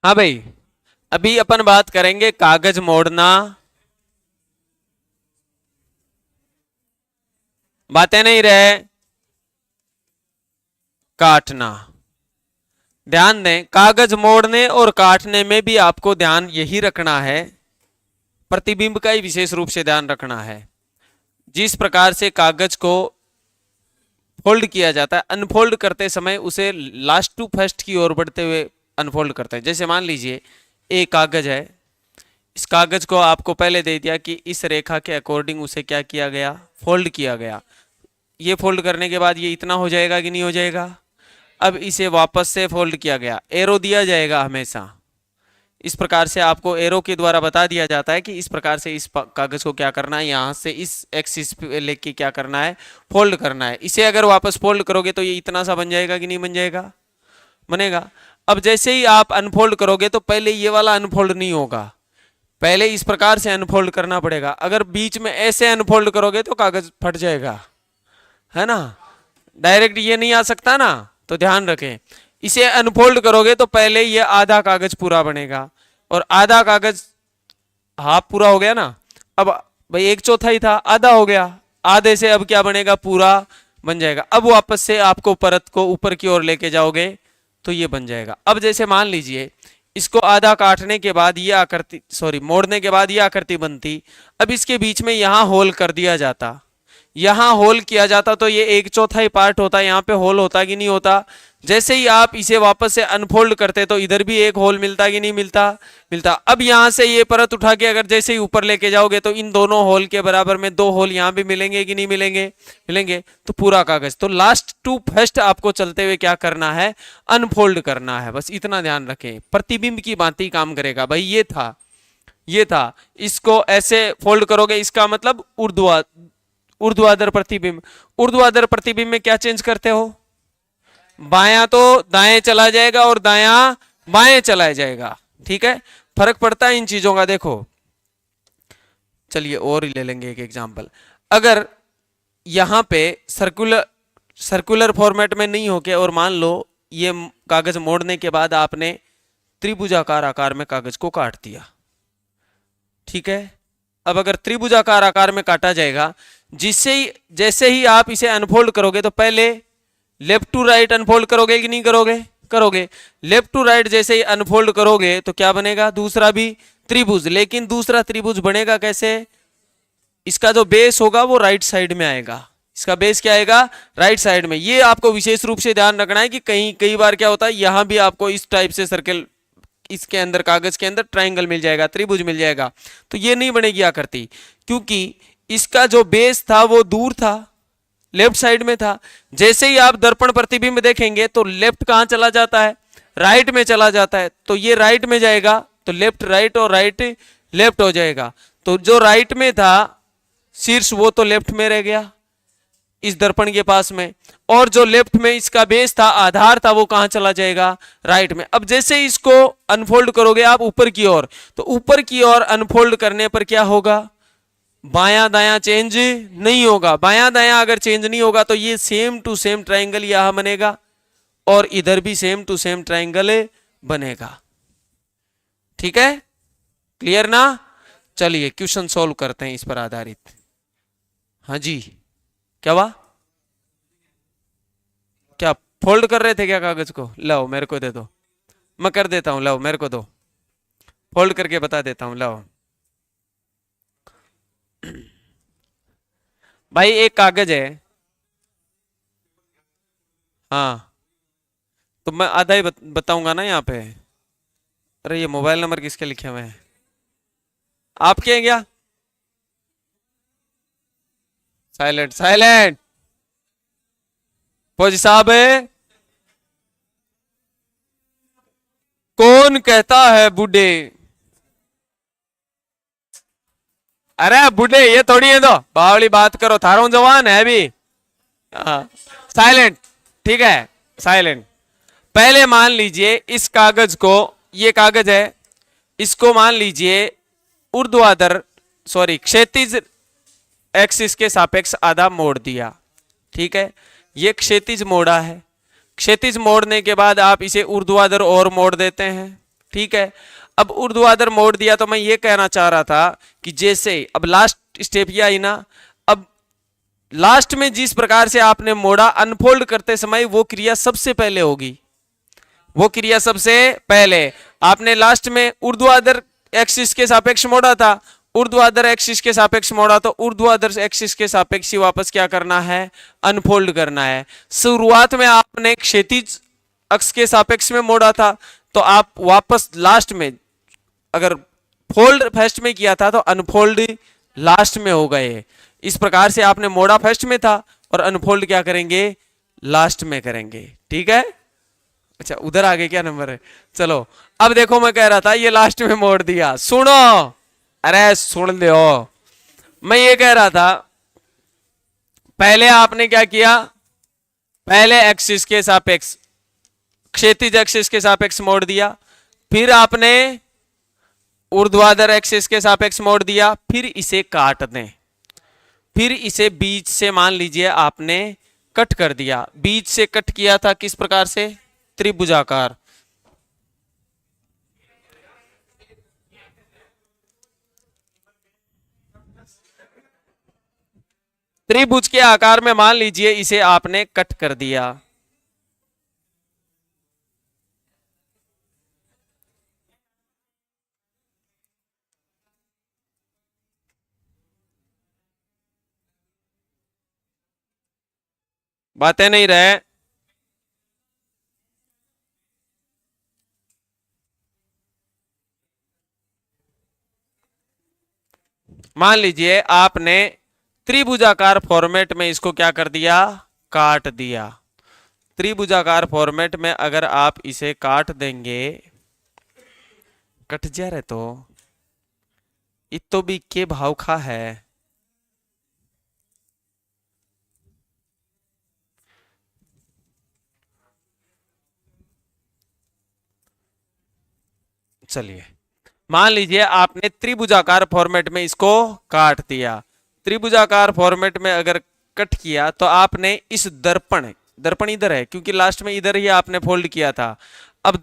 हाँ भाई, अभी अपन बात करेंगे कागज मोड़ना। बातें नहीं रहे, काटना। ध्यान दें, कागज मोड़ने और काटने में भी आपको ध्यान यही रखना है, प्रतिबिंब का ही विशेष रूप से ध्यान रखना है। जिस प्रकार से कागज को फोल्ड किया जाता है, अनफोल्ड करते समय उसे लास्ट टू फर्स्ट की ओर बढ़ते हुए अनफोल्ड करते हैं। जैसे मान लीजिए एक कागज है, इस कागज को आपको पहले दे दिया कि इस रेखा के अकॉर्डिंग उसे क्या किया गया, फोल्ड किया गया। ये फोल्ड करने के बाद ये इतना हो जाएगा कि नहीं हो जाएगा। अब इसे वापस से फोल्ड किया गया, एरो दिया जाएगा हमेशा। इस प्रकार से आपको एरो के द्वारा बता दिया जाता है कि इस प्रकार से इस कागज को क्या करना है, यहां से इस एक्सिस पे लेके क्या करना है, फोल्ड करना है। इसे अगर वापस फोल्ड करोगे तो ये इतना सा बन जाएगा कि नहीं बन जाएगा, बनेगा। अब जैसे ही आप अनफोल्ड करोगे तो पहले ये वाला अनफोल्ड नहीं होगा, पहले इस प्रकार से अनफोल्ड करना पड़ेगा। अगर बीच में ऐसे अनफोल्ड करोगे तो कागज फट जाएगा, है ना, डायरेक्ट ये नहीं आ सकता ना। तो ध्यान रखें, इसे अनफोल्ड करोगे तो पहले ये आधा कागज पूरा बनेगा, और आधा कागज हाफ पूरा हो गया ना। अब भाई एक चौथा ही था, आधा हो गया, आधे से अब क्या बनेगा, पूरा बन जाएगा। अब वापस से आपको परत को ऊपर की ओर लेके जाओगे तो ये बन जाएगा। अब जैसे मान लीजिए इसको आधा काटने के बाद ये आकृति, सॉरी मोड़ने के बाद ये आकृति बनती। अब इसके बीच में यहां होल कर दिया जाता, यहां होल किया जाता तो ये एक चौथाई पार्ट होता, यहां पे होल होता कि नहीं होता। जैसे ही आप इसे वापस से अनफोल्ड करते तो इधर भी एक होल मिलता कि नहीं मिलता, मिलता। अब यहां से ये परत उठा के अगर जैसे ही ऊपर लेके जाओगे तो इन दोनों होल के बराबर में दो होल यहां भी मिलेंगे कि नहीं मिलेंगे, मिलेंगे। तो पूरा कागज, तो लास्ट टू फर्स्ट आपको चलते हुए क्या करना है, अनफोल्ड करना है। बस इतना ध्यान रखें, प्रतिबिंब की भांति काम करेगा। भाई ये था, ये था, इसको ऐसे फोल्ड करोगे, इसका मतलब ऊर्ध्वाधर प्रतिबिंब। ऊर्ध्वाधर प्रतिबिंब में क्या चेंज करते हो, बायां तो दाएं चला जाएगा और दायां बाएं चला जाएगा, ठीक है, फर्क पड़ता है इन चीजों का। देखो चलिए और ही ले लेंगे एक एग्जांपल। अगर यहां पे सर्कुलर सर्कुलर फॉर्मेट में नहीं होके, और मान लो ये कागज मोड़ने के बाद आपने त्रिभुजाकार आकार में कागज को काट दिया, ठीक है। अब अगर त्रिभुजाकार आकार में काटा जाएगा, जिससे ही जैसे ही आप इसे अनफोल्ड करोगे तो पहले लेफ्ट टू राइट अनफोल्ड करोगे कि नहीं करोगे, करोगे। लेफ्ट टू राइट जैसे ही अनफोल्ड करोगे तो क्या बनेगा, दूसरा भी त्रिभुज। लेकिन दूसरा त्रिभुज बनेगा कैसे, इसका जो बेस होगा वो राइट साइड में आएगा, इसका बेस क्या आएगा, राइट साइड में। ये आपको विशेष रूप से ध्यान रखना है कि कई बार क्या होता है, यहां भी आपको इस टाइप से सर्कल, इसके अंदर कागज के अंदर ट्राइंगल मिल जाएगा, त्रिभुज मिल जाएगा, तो ये नहीं बनेगी आकृति, क्योंकि इसका जो बेस था वो दूर था, लेफ्ट साइड में था। जैसे ही आप दर्पण प्रतिबिंब देखेंगे तो लेफ्ट कहां चला जाता है, राइट में चला जाता है। तो ये राइट में जाएगा तो लेफ्ट राइट और राइट लेफ्ट हो जाएगा। तो जो राइट में था शीर्ष वो तो लेफ्ट में रह गया इस दर्पण के पास में, और जो लेफ्ट में इसका बेस था, आधार था, वो कहां चला जाएगा, राइट में। अब जैसे ही इसको अनफोल्ड करोगे आप ऊपर की ओर, तो ऊपर की ओर अनफोल्ड करने पर क्या होगा, बायां दायां चेंज नहीं होगा। बायां दायां अगर चेंज नहीं होगा तो ये सेम टू सेम ट्राइंगल यहां बनेगा, और इधर भी सेम टू सेम ट्राइंगल बनेगा, ठीक है, क्लियर ना। चलिए क्वेश्चन सॉल्व करते हैं इस पर आधारित। हाँ जी, क्या हुआ, क्या फोल्ड कर रहे थे क्या कागज को, लाओ मेरे को दे दो, मैं कर देता हूं, लाओ मेरे को दो, फोल्ड करके बता देता हूं, लाओ। भाई एक कागज है, हाँ, तो मैं आधा ही बताऊंगा ना यहाँ पे। अरे ये मोबाइल नंबर किसके लिखे हुए हैं, आपके हैं क्या, साइलेंट साइलेंट, फौजी साहब है, कौन कहता है बूढ़े, अरे बूढ़े ये थोड़ी है, तो बावली बात करो, थारो जवान है अभी, साइलेंट, ठीक है, साइलेंट। पहले मान लीजिए इस कागज को, ये कागज है, इसको मान लीजिए ऊर्ध्वाधर, सॉरी क्षैतिज एक्सिस के सापेक्ष आधा मोड़ दिया, ठीक है, ये क्षैतिज मोड़ा है। क्षैतिज मोड़ने के बाद आप इसे ऊर्ध्वाधर और मोड़ देते हैं, ठीक है। अब ऊर्ध्वाधर मोड़ दिया तो मैं ये कहना चाह रहा था कि जैसे अब लास्ट स्टेप ये आई ना, अब लास्ट में जिस प्रकार से आपने मोड़ा, अनफोल्ड करते समय वो क्रिया सबसे पहले होगी, वो क्रिया सबसे पहले। आपने लास्ट में ऊर्ध्वाधर एक्सिस के सापेक्ष मोड़ा था, ऊर्ध्वाधर एक्सिस के सापेक्ष मोड़ा, तो ऊर्ध्वाधर एक्सिस के सापेक्ष ही वापस क्या करना है, अनफोल्ड करना है। शुरुआत में आपने क्षैतिज अक्ष के सापेक्ष में मोड़ा था, तो आप वापस लास्ट में अगर फोल्ड फर्स्ट में किया था तो अनफोल्ड लास्ट में हो गए। इस प्रकार से आपने मोड़ा फर्स्ट में था और अनफोल्ड क्या करेंगे, लास्ट में करेंगे। ठीक है, अच्छा उधर आगे क्या नंबर है, चलो अब देखो मैं कह रहा था ये लास्ट में मोड़ दिया, सुनो, अरे सुन लो, मैं ये कह रहा था पहले आपने क्या किया, पहले एक्सिस के सापेक्ष क्षैतिज एक्सिस के सापेक्ष मोड़ दिया, फिर आपने ऊर्ध्वाधर एक्सिस के सापेक्ष मोड़ दिया, फिर इसे काट दें, फिर इसे बीच से मान लीजिए आपने कट कर दिया। बीच से कट किया था किस प्रकार से, त्रिभुजाकार। त्रिभुज के आकार में मान लीजिए इसे आपने कट कर दिया। बातें नहीं रहे, मान लीजिए आपने त्रिभुजाकार फॉर्मेट में इसको क्या कर दिया, काट दिया। त्रिभुजाकार फॉर्मेट में अगर आप इसे काट देंगे, कट जा रहे तो इतो भी के भाव खा है, चलिए मान लीजिए आपने त्रिभुजाकार फॉर्मेट में इसको काट दिया। त्रिभुजाकार फॉर्मेट में अगर कट किया तो आपने इस दर्पण, दर्पण इधर है क्योंकि लास्ट में इधर ही आपने फोल्ड किया था। अब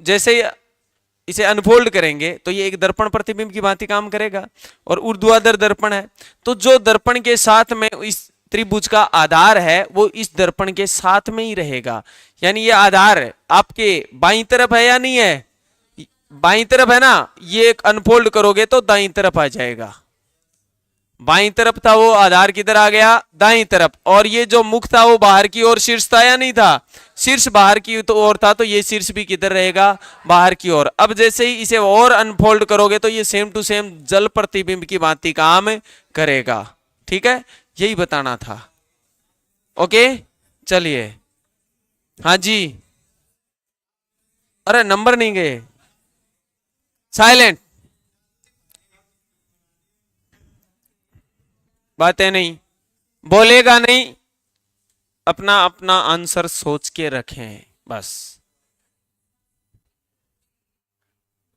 जैसे इसे अनफोल्ड करेंगे तो ये एक दर्पण प्रतिबिंब की भांति काम करेगा और ऊर्ध्वाधर दर्पण है, तो जो दर्पण के साथ में इस त्रिभुज का आधार है वो इस दर्पण के साथ में ही रहेगा। यानी ये आधार आपके बाईं तरफ है या नहीं है, बाईं तरफ है ना, ये एक अनफोल्ड करोगे तो दाईं तरफ आ जाएगा। बाईं तरफ था वो आधार किधर आ गया, दाईं तरफ। और ये जो मुख था वो बाहर की ओर शीर्ष था या नहीं था, शीर्ष बाहर की ओर था, तो ये शीर्ष भी किधर रहेगा, बाहर की ओर। अब जैसे ही इसे और अनफोल्ड करोगे तो ये सेम टू सेम जल प्रतिबिंब की भांति काम करेगा। ठीक है, यही बताना था। ओके चलिए, हाँ जी, अरे नंबर नहीं गए, साइलेंट, बातें नहीं, बोलेगा नहीं, अपना अपना आंसर सोच के रखें बस।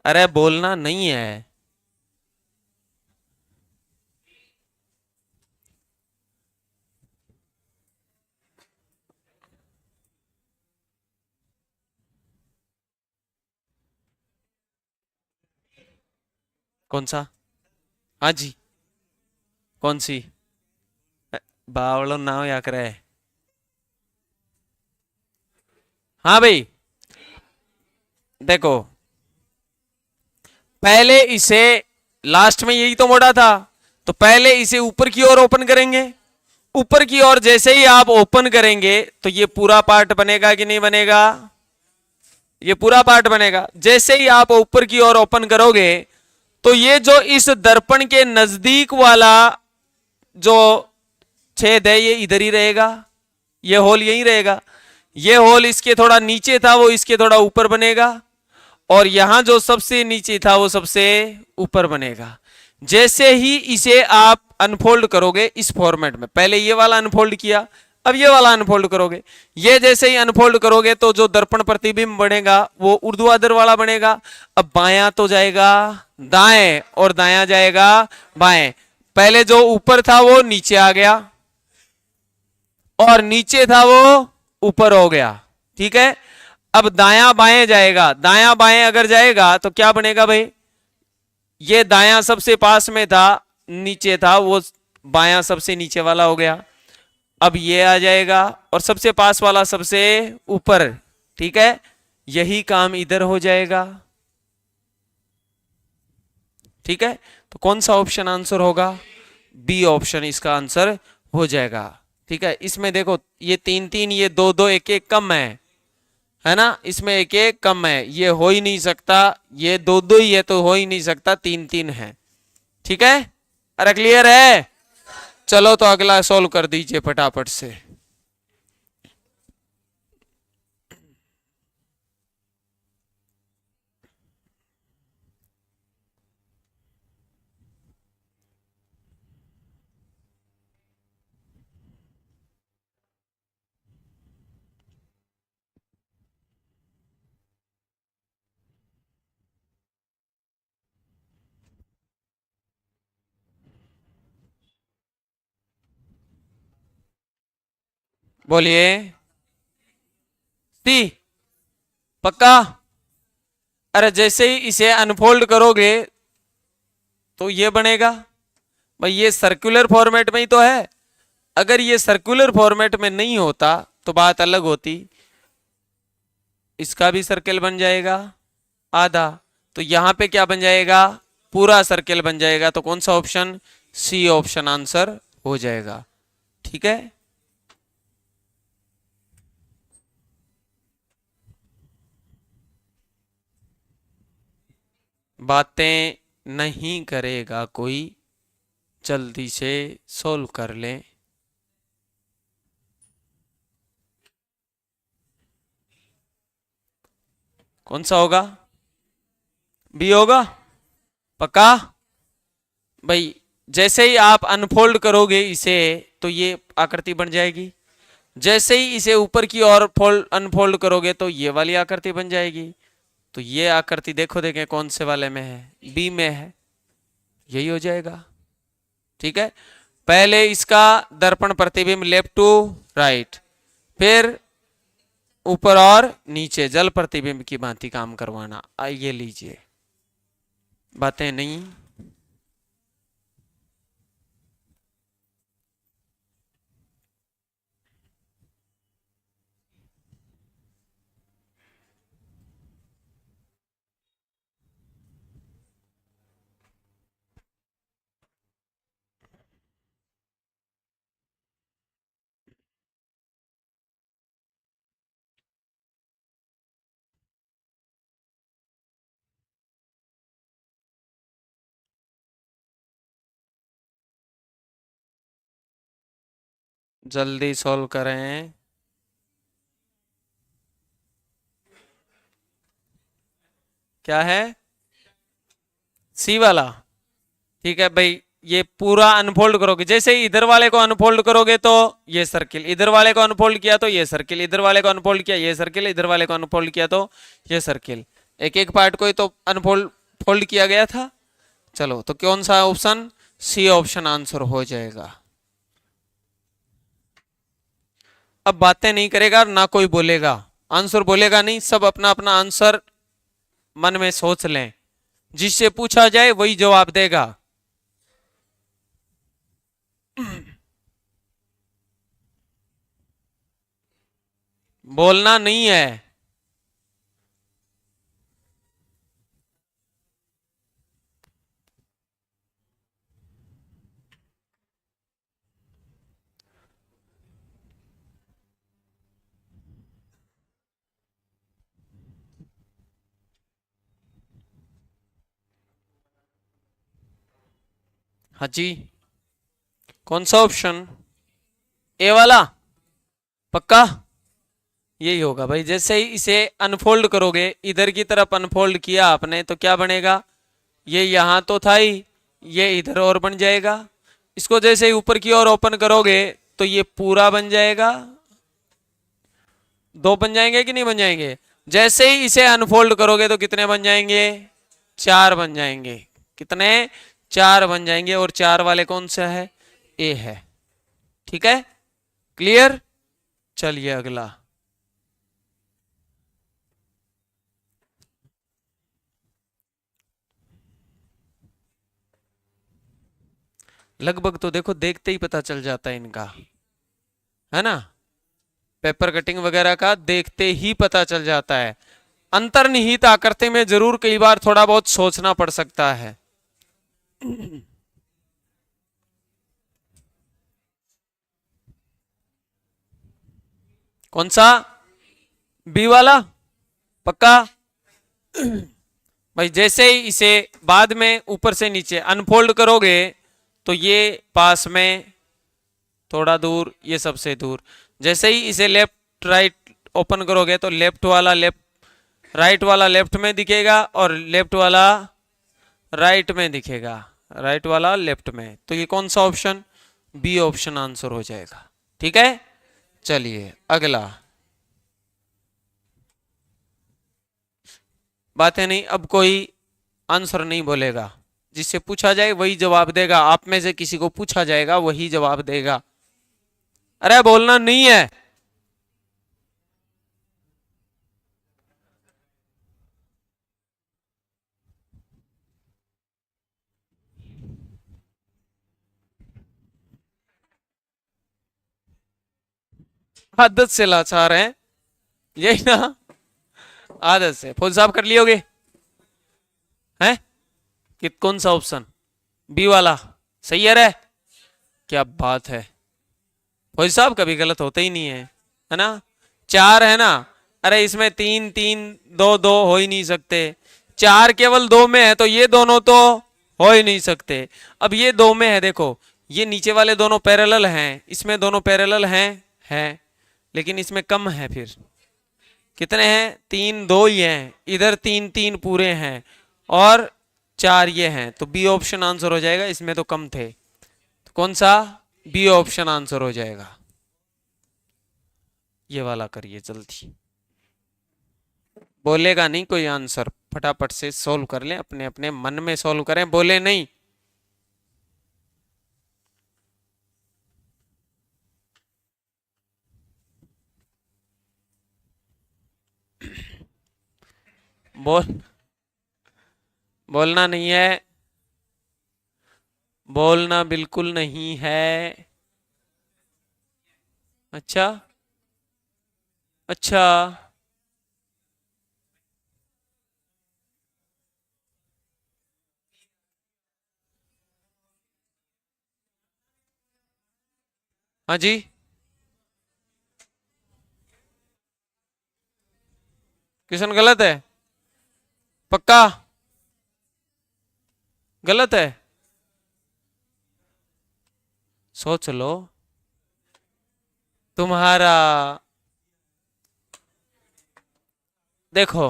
अरे बोलना नहीं है, कौन सा, हाँ जी, कौन सी, बावलो नाव या करे, हाँ भाई देखो, पहले इसे लास्ट में यही तो मोड़ा था, तो पहले इसे ऊपर की ओर ओपन करेंगे। ऊपर की ओर जैसे ही आप ओपन करेंगे तो ये पूरा पार्ट बनेगा कि नहीं बनेगा, ये पूरा पार्ट बनेगा। जैसे ही आप ऊपर की ओर ओपन करोगे तो ये जो इस दर्पण के नजदीक वाला जो छेद है ये इधर ही रहेगा, ये होल यही रहेगा। ये होल इसके थोड़ा नीचे था वो इसके थोड़ा ऊपर बनेगा, और यहां जो सबसे नीचे था वो सबसे ऊपर बनेगा। जैसे ही इसे आप अनफोल्ड करोगे इस फॉर्मेट में, पहले ये वाला अनफोल्ड किया, अब ये वाला अनफोल्ड करोगे, ये जैसे ही अनफोल्ड करोगे तो जो दर्पण प्रतिबिंब बनेगा वो ऊर्ध्वाधर वाला बनेगा। अब बायां तो जाएगा दाएं और दायां जाएगा बाएं। पहले जो ऊपर था वो नीचे आ गया और नीचे था वो ऊपर हो गया। ठीक है, अब दायां बाएं जाएगा, दायां बाएं अगर जाएगा तो क्या बनेगा भाई, ये दायां सबसे पास में था, नीचे था, वो बायां सबसे नीचे वाला हो गया। अब ये आ जाएगा और सबसे पास वाला सबसे ऊपर, ठीक है, यही काम इधर हो जाएगा। ठीक है, तो कौन सा ऑप्शन आंसर होगा, बी ऑप्शन इसका आंसर हो जाएगा। ठीक है, इसमें देखो ये 3 3, ये 2 2, 1 1 कम है ना, इसमें 1 1 कम है, ये हो ही नहीं सकता, ये 2 2 ही है तो हो ही नहीं सकता, 3 3 है। ठीक है, अरे क्लियर है। चलो तो अगला सॉल्व कर दीजिए फटाफट से। बोलिए, सी पक्का। अरे जैसे ही इसे अनफोल्ड करोगे तो ये बनेगा भाई, ये सर्कुलर फॉर्मेट में ही तो है। अगर ये सर्कुलर फॉर्मेट में नहीं होता तो बात अलग होती, इसका भी सर्कल बन जाएगा आधा, तो यहां पे क्या बन जाएगा, पूरा सर्कल बन जाएगा। तो कौन सा ऑप्शन, सी ऑप्शन आंसर हो जाएगा। ठीक है, बातें नहीं करेगा कोई, जल्दी से सोल्व कर लें। कौन सा होगा, बी होगा पक्का भाई। जैसे ही आप अनफोल्ड करोगे इसे तो ये आकृति बन जाएगी, जैसे ही इसे ऊपर की ओर फोल्ड अनफोल्ड करोगे तो ये वाली आकृति बन जाएगी। तो ये आकृति देखो देखें कौन से वाले में है, बी में है, यही हो जाएगा। ठीक है, पहले इसका दर्पण प्रतिबिंब लेफ्ट टू राइट, फिर ऊपर और नीचे जल प्रतिबिंब की भांति काम करवाना। आइए लीजिए, बातें नहीं, जल्दी सॉल्व करें। क्या है, सी वाला। ठीक है भाई, ये पूरा अनफोल्ड करोगे, जैसे ही इधर वाले को अनफोल्ड करोगे तो ये सर्किल, इधर वाले को अनफोल्ड किया तो ये सर्किल, इधर वाले को अनफोल्ड किया ये सर्किल, इधर वाले को अनफोल्ड किया तो ये सर्किल, एक एक पार्ट को ही तो अनफोल्ड फोल्ड किया गया था। चलो तो कौन सा ऑप्शन, सी ऑप्शन आंसर हो जाएगा। अब बातें नहीं करेगा ना कोई बोलेगा, आंसर बोलेगा नहीं, सब अपना अपना आंसर मन में सोच लें, जिससे पूछा जाए वही जवाब देगा। बोलना नहीं है। हाँ जी, कौन सा ऑप्शन, ए वाला पक्का, यही होगा भाई। जैसे ही इसे अनफोल्ड करोगे, इधर की तरफ अनफोल्ड किया आपने तो क्या बनेगा, ये यहां तो था ही, ये इधर और बन जाएगा। इसको जैसे ही ऊपर की ओर ओपन करोगे तो ये पूरा बन जाएगा, दो बन जाएंगे कि नहीं बन जाएंगे। जैसे ही इसे अनफोल्ड करोगे तो कितने बन जाएंगे, चार बन जाएंगे। कितने, चार बन जाएंगे। और चार वाले कौन सा है, ए है। ठीक है, क्लियर। चलिए अगला, लगभग तो देखो देखते ही पता चल जाता है इनका, है ना। पेपर कटिंग वगैरह का देखते ही पता चल जाता है। अंतर्निहित आकृति में जरूर कई बार थोड़ा बहुत सोचना पड़ सकता है। कौन सा? बी वाला पक्का? भाई जैसे ही इसे बाद में ऊपर से नीचे अनफोल्ड करोगे तो ये पास में, थोड़ा दूर, ये सबसे दूर। जैसे ही इसे लेफ्ट राइट ओपन करोगे तो लेफ्ट वाला लेफ्ट, राइट वाला लेफ्ट में दिखेगा और लेफ्ट वाला राइट में दिखेगा, राइट वाला लेफ्ट में। तो ये कौन सा ऑप्शन? बी ऑप्शन आंसर हो जाएगा। ठीक है, चलिए अगला। बातें नहीं, अब कोई आंसर नहीं बोलेगा, जिससे पूछा जाए वही जवाब देगा। आप में से किसी को पूछा जाएगा वही जवाब देगा। अरे बोलना नहीं है। आदत से लाचार हैं, यही ना, आदत से। फौज साहब कर लियोगे हैं? कि कौन सा ऑप्शन? बी वाला सही है रे? क्या बात है, फौज साहब कभी गलत होते ही नहीं है ना। चार है ना, अरे इसमें तीन तीन, दो दो हो ही नहीं सकते। चार केवल दो में है तो ये दोनों तो हो ही नहीं सकते। अब ये दो में है, देखो ये नीचे वाले दोनों पैरेलल हैं, इसमें दोनों पैरेलल हैं, लेकिन इसमें कम है। फिर कितने हैं? तीन, दो ही हैं, इधर तीन तीन पूरे हैं और चार ये हैं, तो बी ऑप्शन आंसर हो जाएगा। इसमें तो कम थे, तो कौन सा? बी ऑप्शन आंसर हो जाएगा। ये वाला करिए जल्दी, बोलेगा नहीं कोई आंसर, फटाफट से सोल्व कर लें, अपने अपने मन में सोल्व करें, बोले नहीं। बोल, बोलना नहीं है, बोलना बिल्कुल नहीं है। अच्छा अच्छा, हाँ जी, क्वेश्चन गलत है? पक्का गलत है? सोच लो। तुम्हारा, देखो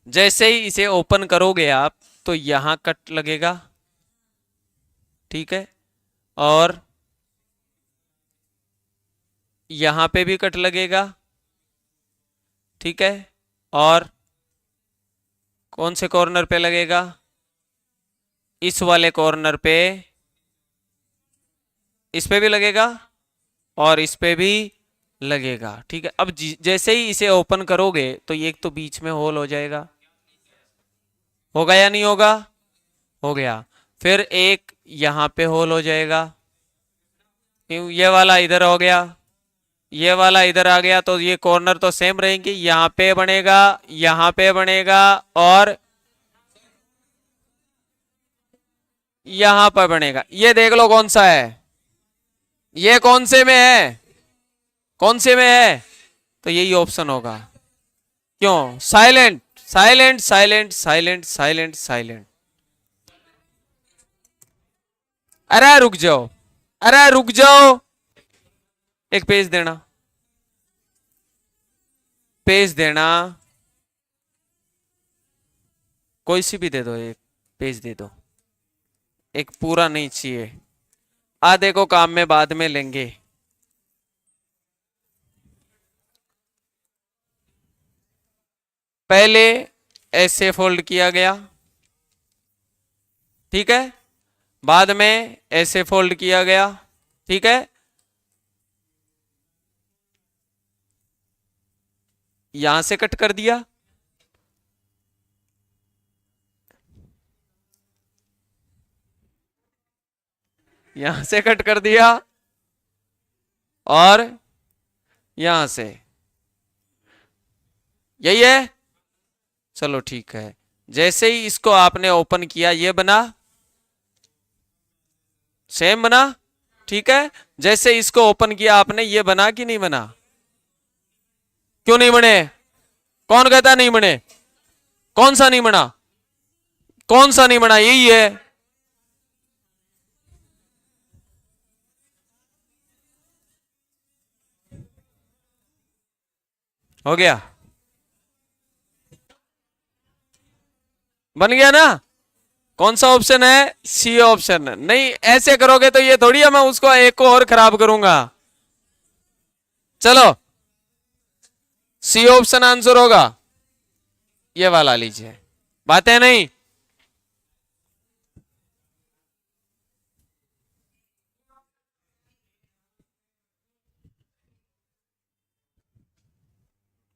जैसे ही इसे ओपन करोगे आप तो यहां कट लगेगा, ठीक है, और यहां पे भी कट लगेगा, ठीक है, और कौन से कॉर्नर पे लगेगा? इस वाले कॉर्नर पे, इस पे भी लगेगा और इस पे भी लगेगा, ठीक है। अब जैसे ही इसे ओपन करोगे तो ये एक तो बीच में होल हो जाएगा, होगा या नहीं होगा? हो गया। फिर एक यहां पे होल हो जाएगा, ये वाला इधर हो गया, ये वाला इधर आ गया, तो ये कॉर्नर तो सेम रहेंगे, यहां पे बनेगा, यहां पे बनेगा और यहां पर बनेगा। ये देख लो कौन सा है, ये कौन से में है, कौन से में है? तो यही ऑप्शन होगा। क्यों? Silent silent silent silent silent silent. अरे रुक जाओ, अरे रुक जाओ, एक पेज देना, पेज देना, कोई सी भी दे दो, एक पेज दे दो, एक पूरा नहीं चाहिए, आधे को काम में बाद में लेंगे। पहले ऐसे फोल्ड किया गया, ठीक है, बाद में ऐसे फोल्ड किया गया, ठीक है, यहां से कट कर दिया, यहां से कट कर दिया और यहां से, यही है। चलो ठीक है, जैसे ही इसको आपने ओपन किया ये बना, सेम बना, ठीक है। जैसे इसको ओपन किया आपने, ये बना कि नहीं बना? क्यों नहीं बने? कौन कहता नहीं बने? कौन सा नहीं बना? कौन सा नहीं बना? यही है। हो गया, बन गया ना? कौन सा ऑप्शन है? C option. नहीं ऐसे करोगे तो ये थोड़ी है मैं उसको एक को और खराब करूंगा। चलो सी ऑप्शन आंसर होगा, ये वाला लीजिए। बात है नहीं?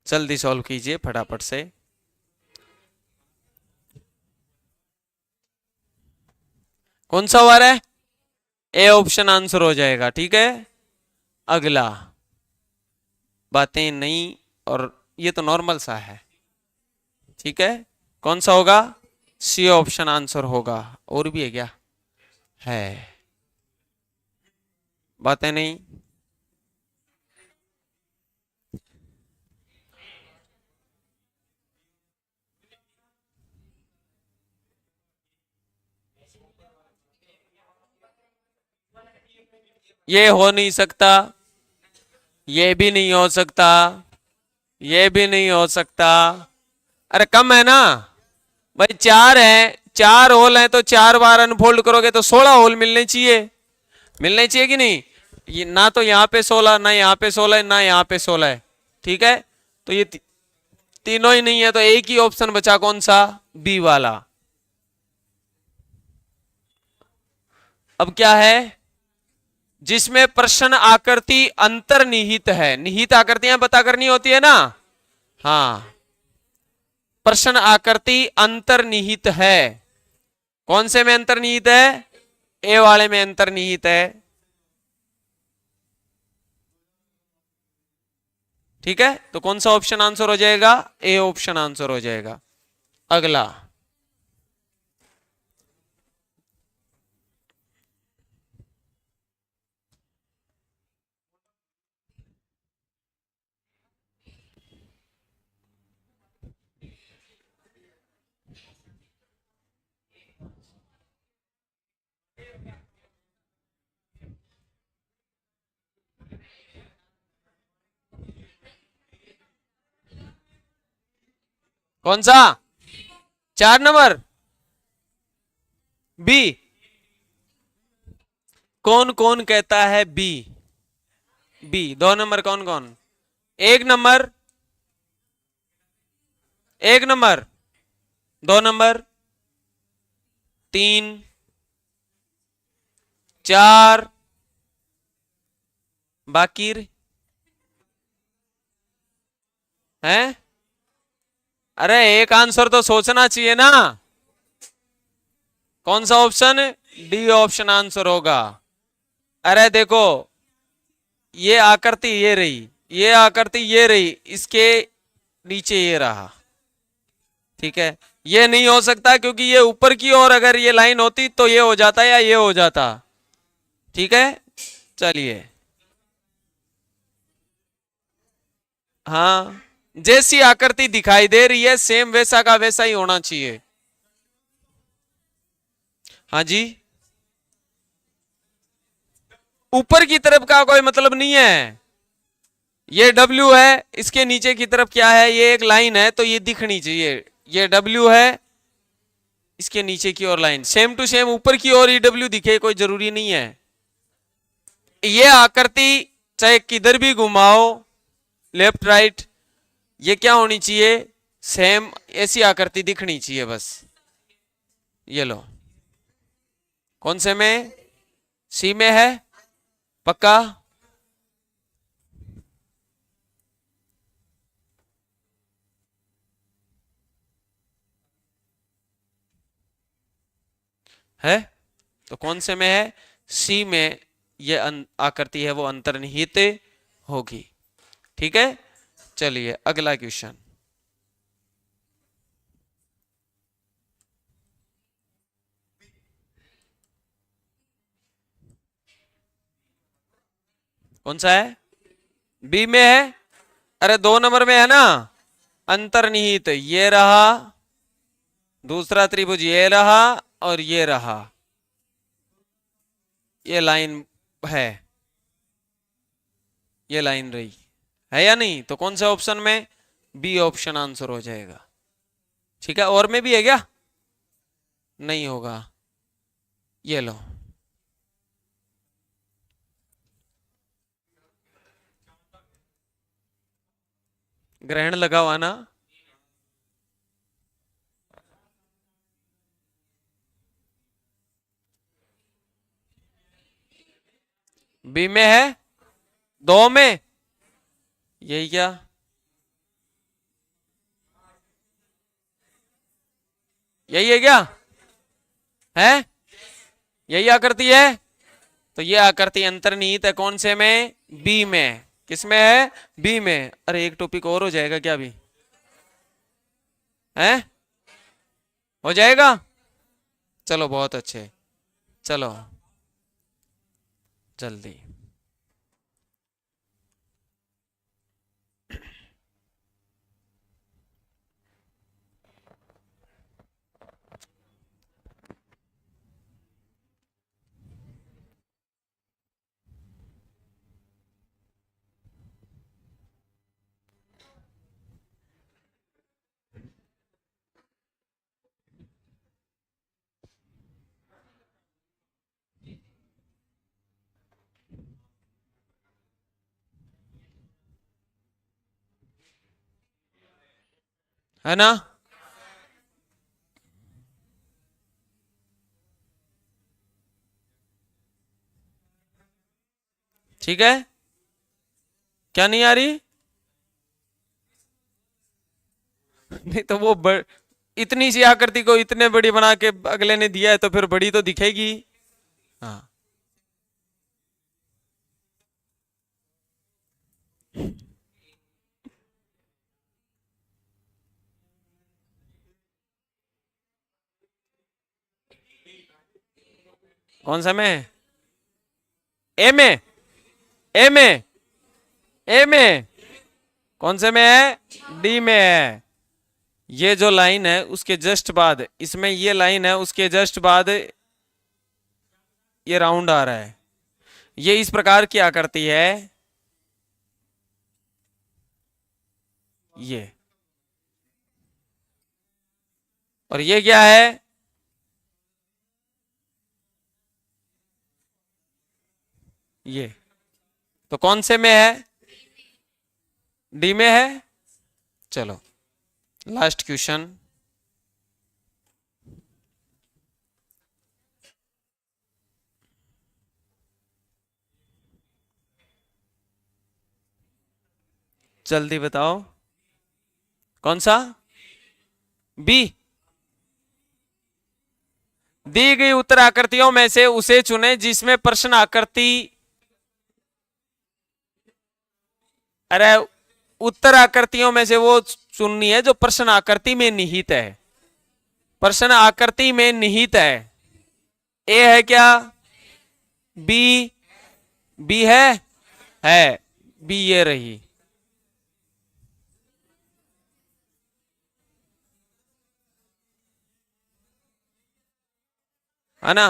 जल्दी सॉल्व कीजिए फटाफट से। कौन सा हुआ है? ए ऑप्शन आंसर हो जाएगा, ठीक है। अगला, बातें नहीं, और ये तो नॉर्मल सा है, ठीक है। कौन सा होगा? सी ऑप्शन आंसर होगा। और भी है क्या? है, बातें नहीं। ये हो नहीं सकता, ये भी नहीं हो सकता, ये भी नहीं हो सकता। अरे कम है ना भाई, चार है, चार होल है तो चार बार अनफोल्ड करोगे तो 16 होल मिलने चाहिए, मिलने चाहिए कि नहीं? ये ना तो यहाँ पे 16, ना यहाँ पे 16 है, ना यहाँ पे 16 है, ठीक है। तो ये तीनों ही नहीं है, तो एक ही ऑप्शन बचा, कौन सा? बी वाला। अब क्या है? जिसमें प्रश्न आकृति अंतर्निहित है। निहित आकृतियां पता करनी होती है ना? हाँ, प्रश्न आकृति अंतर्निहित है। कौन से में अंतर्निहित है? ए वाले में अंतर्निहित है, ठीक है। तो कौन सा ऑप्शन आंसर हो जाएगा? ए ऑप्शन आंसर हो जाएगा। अगला, कौन सा? 4 नंबर बी। कौन कौन कहता है बी? बी 2 नंबर कौन कौन? 1 नंबर, 1 नंबर, 2 नंबर, 3, 4, बाकी है। अरे एक आंसर तो सोचना चाहिए ना। कौन सा ऑप्शन? डी ऑप्शन आंसर होगा। अरे देखो, ये आकृति ये रही, ये आकृति ये रही, इसके नीचे ये रहा, ठीक है। ये नहीं हो सकता क्योंकि ये ऊपर की ओर अगर ये लाइन होती तो ये हो जाता या ये हो जाता, ठीक है। चलिए, हाँ, जैसी आकृति दिखाई दे रही है सेम वैसा का वैसा ही होना चाहिए। हाँ जी, ऊपर की तरफ का कोई मतलब नहीं है। ये W है, इसके नीचे की तरफ क्या है? ये एक लाइन है, तो ये दिखनी चाहिए। ये W है, इसके नीचे की ओर लाइन, सेम टू सेम ऊपर की ओर ही W दिखे, कोई जरूरी नहीं है। ये आकृति चाहे किधर भी घुमाओ, लेफ्ट राइट, ये क्या होनी चाहिए? सेम ऐसी आकृति दिखनी चाहिए बस। ये लो, कौन से में? सी में है, पक्का? है तो कौन से में है? सी में ये आकृति है वो अंतर्निहित होगी। ठीक है, चलिए अगला क्वेश्चन। कौन सा है? बी में है। अरे 2 नंबर में है ना अंतर्निहित, ये रहा, दूसरा त्रिभुज ये रहा और ये रहा, ये लाइन है, ये लाइन रही है या नहीं? तो कौन सा ऑप्शन में? बी ऑप्शन आंसर हो जाएगा। ठीक है, और में भी है क्या? नहीं होगा। ये लो, ग्रहण लगा हुआ ना? बी में है, 2 में, यही क्या? यही है क्या? है, यही आकृति है। तो ये आकृति अंतर्निहित है कौन से में? बी में। किसमें है? बी में। अरे एक टॉपिक और हो जाएगा क्या अभी? है, हो जाएगा। चलो बहुत अच्छे, चलो जल्दी। है ना? ठीक है, क्या नहीं आ रही? नहीं तो वो इतनी सी आकृति को इतने बड़ी बना के अगले ने दिया है तो फिर बड़ी तो दिखेगी। हाँ, कौन सा में? ए में, ए में, ए में। कौन से में है? डी में है। ये जो लाइन है उसके जस्ट बाद, इसमें ये लाइन है उसके जस्ट बाद ये राउंड आ रहा है। ये इस प्रकार की आकृति है, ये। और ये क्या है? ये। तो कौन से में है? डी में है। चलो लास्ट क्वेश्चन। जल्दी बताओ, कौन सा? बी। दी गई उत्तर आकृतियों में से उसे चुने जिसमें प्रश्न आकृति, अरे उत्तर आकृतियों में से वो चुननी है जो प्रश्न आकृति में निहित है। प्रश्न आकृति में निहित है। ए है क्या? बी, बी है बी, ये रही। है ना?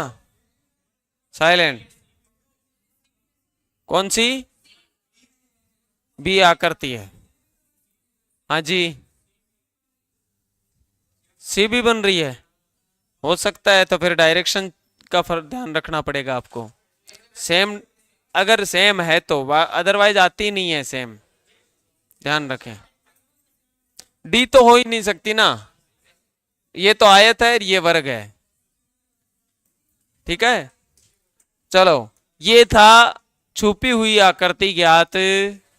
साइलेंट। कौन सी? बी आकृति है। हाँ जी, सी भी बन रही है, हो सकता है। तो फिर डायरेक्शन का फर्क ध्यान रखना पड़ेगा आपको। सेम, अगर सेम है तो, अदरवाइज आती नहीं है सेम, ध्यान रखें। डी तो हो ही नहीं सकती ना, ये तो आयत है, ये वर्ग है। ठीक है, चलो ये था छुपी हुई आकृति ज्ञात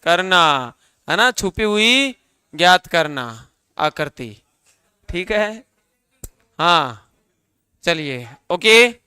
करना, है ना? छुपी हुई ज्ञात करना आकृति। ठीक है, हाँ चलिए, ओके।